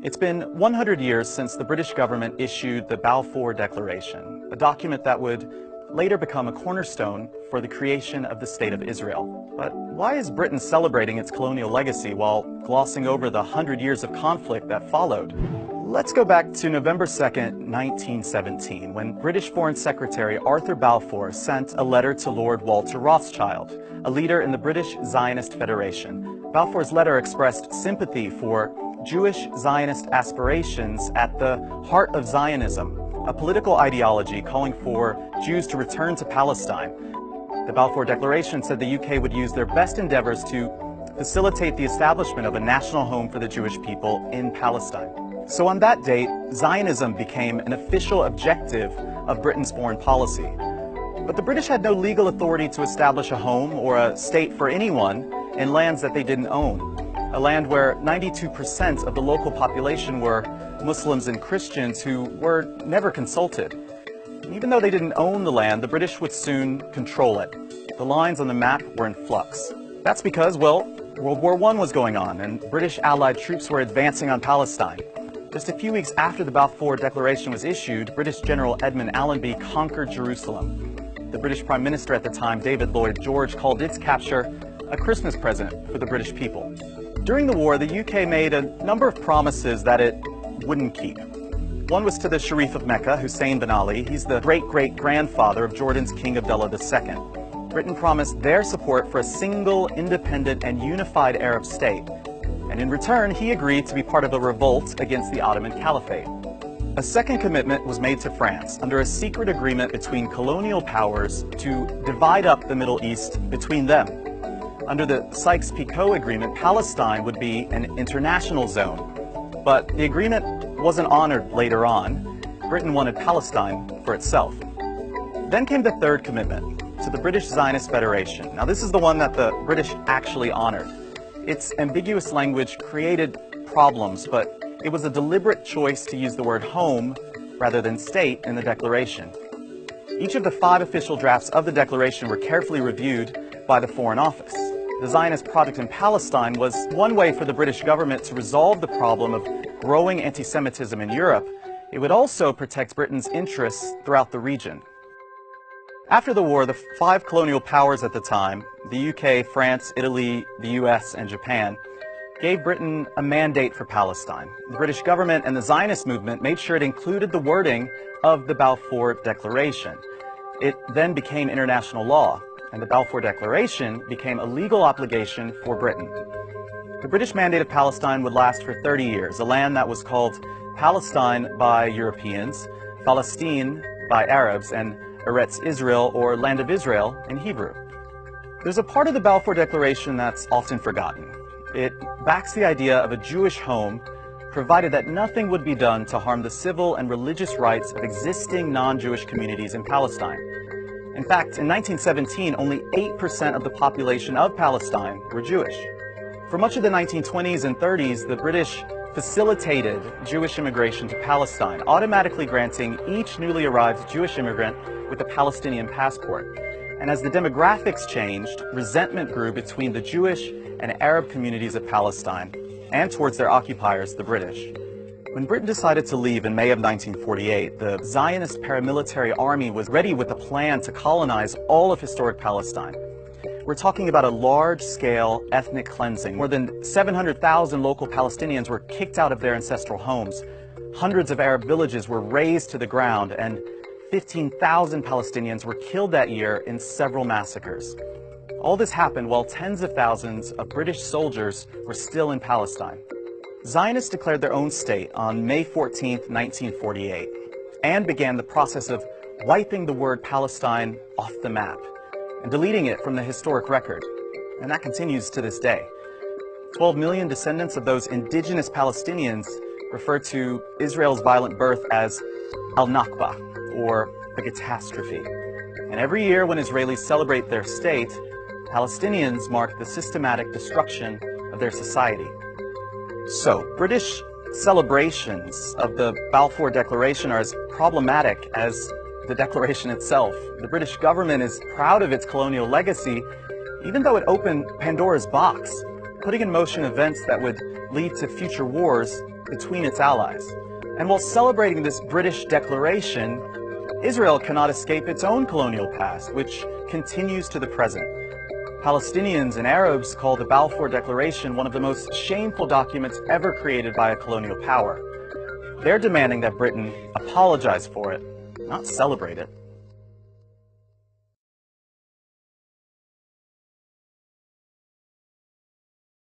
It's been 100 years since the British government issued the Balfour Declaration, a document that would later become a cornerstone for the creation of the State of Israel. But why is Britain celebrating its colonial legacy while glossing over the 100 years of conflict that followed? Let's go back to November 2nd, 1917, when British Foreign Secretary Arthur Balfour sent a letter to Lord Walter Rothschild, a leader in the British Zionist Federation. Balfour's letter expressed sympathy for Jewish Zionist aspirations at the heart of Zionism, a political ideology calling for Jews to return to Palestine. The Balfour Declaration said the UK would use their best endeavors to facilitate the establishment of a national home for the Jewish people in Palestine. So on that date, Zionism became an official objective of Britain's foreign policy. But the British had no legal authority to establish a home or a state for anyone in lands that they didn't own, a land where 92% of the local population were Muslims and Christians who were never consulted. And even though they didn't own the land, the British would soon control it. The lines on the map were in flux. That's because, well, World War I was going on and British Allied troops were advancing on Palestine. Just a few weeks after the Balfour Declaration was issued, British General Edmund Allenby conquered Jerusalem. The British Prime Minister at the time, David Lloyd George, called its capture a Christmas present for the British people. During the war, the UK made a number of promises that it wouldn't keep. One was to the Sharif of Mecca, Hussein bin Ali. He's the great-great-grandfather of Jordan's King Abdullah II. Britain promised their support for a single, independent, and unified Arab state. And in return, he agreed to be part of a revolt against the Ottoman Caliphate. A second commitment was made to France under a secret agreement between colonial powers to divide up the Middle East between them. Under the Sykes-Picot Agreement, Palestine would be an international zone. But the agreement wasn't honored later on. Britain wanted Palestine for itself. Then came the third commitment, to the British Zionist Federation. Now this is the one that the British actually honored. Its ambiguous language created problems, but it was a deliberate choice to use the word home rather than state in the declaration. Each of the 5 official drafts of the declaration were carefully reviewed by the Foreign Office. The Zionist project in Palestine was one way for the British government to resolve the problem of growing anti-Semitism in Europe. It would also protect Britain's interests throughout the region. After the war, the 5 colonial powers at the time, the UK, France, Italy, the US, and Japan, gave Britain a mandate for Palestine. The British government and the Zionist movement made sure it included the wording of the Balfour Declaration. It then became international law, and the Balfour Declaration became a legal obligation for Britain. The British Mandate of Palestine would last for 30 years, a land that was called Palestine by Europeans, Palestine by Arabs, and Eretz Israel, or Land of Israel, in Hebrew. There's a part of the Balfour Declaration that's often forgotten. It backs the idea of a Jewish home, provided that nothing would be done to harm the civil and religious rights of existing non-Jewish communities in Palestine. In fact, in 1917, only 8% of the population of Palestine were Jewish. For much of the 1920s and 30s, the British facilitated Jewish immigration to Palestine, automatically granting each newly arrived Jewish immigrant with a Palestinian passport. And as the demographics changed, resentment grew between the Jewish and Arab communities of Palestine and towards their occupiers, the British. When Britain decided to leave in May of 1948, the Zionist paramilitary army was ready with a plan to colonize all of historic Palestine. We're talking about a large-scale ethnic cleansing. More than 700,000 local Palestinians were kicked out of their ancestral homes. Hundreds of Arab villages were razed to the ground, and 15,000 Palestinians were killed that year in several massacres. All this happened while tens of thousands of British soldiers were still in Palestine. Zionists declared their own state on May 14, 1948, and began the process of wiping the word Palestine off the map and deleting it from the historic record. And that continues to this day. 12 million descendants of those indigenous Palestinians refer to Israel's violent birth as al-Nakba, or the catastrophe. And every year when Israelis celebrate their state, Palestinians mark the systematic destruction of their society. So, British celebrations of the Balfour Declaration are as problematic as the declaration itself. The British government is proud of its colonial legacy, even though it opened Pandora's box, putting in motion events that would lead to future wars between its allies. And while celebrating this British declaration, Israel cannot escape its own colonial past, which continues to the present. Palestinians and Arabs call the Balfour Declaration one of the most shameful documents ever created by a colonial power. They're demanding that Britain apologize for it, not celebrate it.